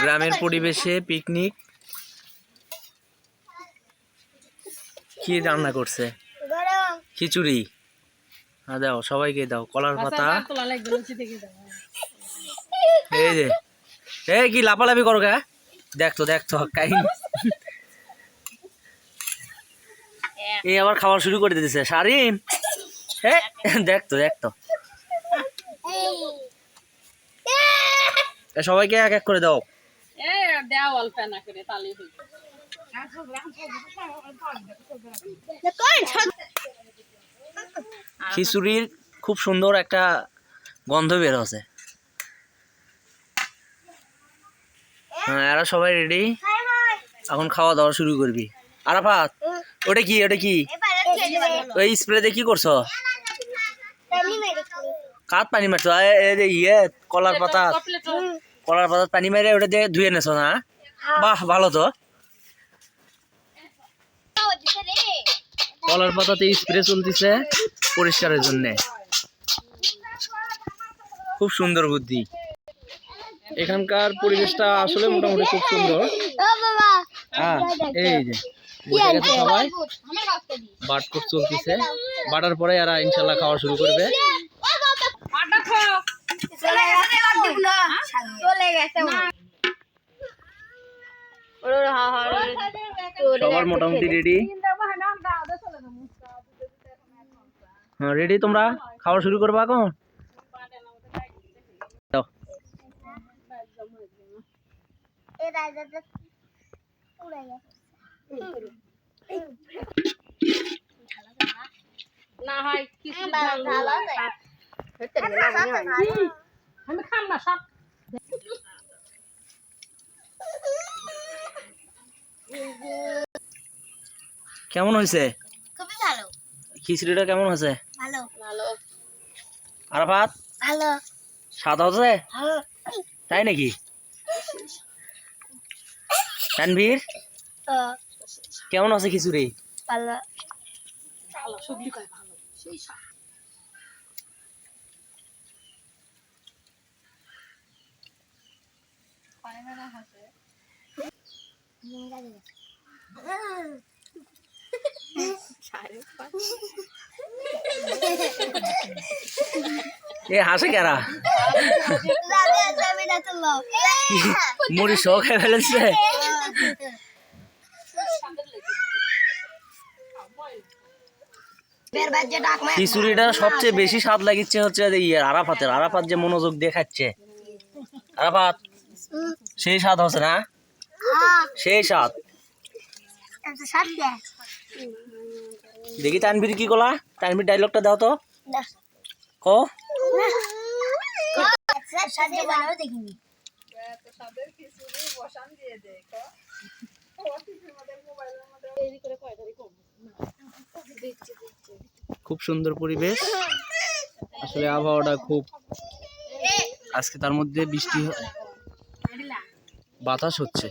গ্রামের পরিবেশে পিকনিক। কি রান্না করছে? খিচুড়ি। দাও সবাইকে দাও, কলার পাতা। এই যে এই কি লাফালাফি করো গা? দেখতো এই আবার খাওয়া শুরু করে দিতেছে শারিন। হ্যাঁ দেখতো সবাইকে এক এক করে দাও। খিচুড়ির খুব সুন্দর একটা গন্ধ বের হচ্ছে। হ্যাঁ এরা সবাই রেডি, এখন খাওয়া দাওয়া শুরু করবি। আরাফাত ওটা কি ওই স্প্রে দিয়ে কি করছো? কাত পানি মারছো? কলার পাতা পানি মেরে ওটা দিয়ে ধুয়ে নেছো না? বাহ ভালো তো। কলার পাতাতে স্প্রে চলতেছে পরিষ্কারের জন্য। খুব সুন্দর বুদ্ধি। এখানকার পরিবেশটা আসলে মোটামুটি খুব সুন্দর। হ্যাঁ এই যে সবাই বাট কোট চলতেছে, বাটার পরে এরা ইনশাল্লাহ খাওয়া শুরু করবে। সবার মোটামুটি রেডি। হ্যাঁ রেডি, তোমরা খাওয়া শুরু করবা এখন। কেমন হয়েছে? খুবই ভালো। খিচুড়িটা কেমন হয়েছে? ভালো। আরাফাত ভালো। স্বাদ হচ্ছে? তাই নাকি? তানভীর কেমন আছে খিচুড়ি? ভালো। এ হাসে কারা? মুড়ি শো খেয়ে ফেলেছে। খিচুড়িটা সবচেয়ে বেশি স্বাদ লাগিচ্ছে হচ্ছে আরাফাত যে মনোযোগ দেখাচ্ছে। আরাফাত সেই স্বাদ হচ্ছে না? সেই স্বাদ। দেখি তানভীর কি কলা, তানভীর ডায়লগটা দাও তো। কো খুব সুন্দর পরিবেশ আসলে, আবহাওয়াটা খুব আজকে, তার মধ্যে বৃষ্টি বাতাস হচ্ছে।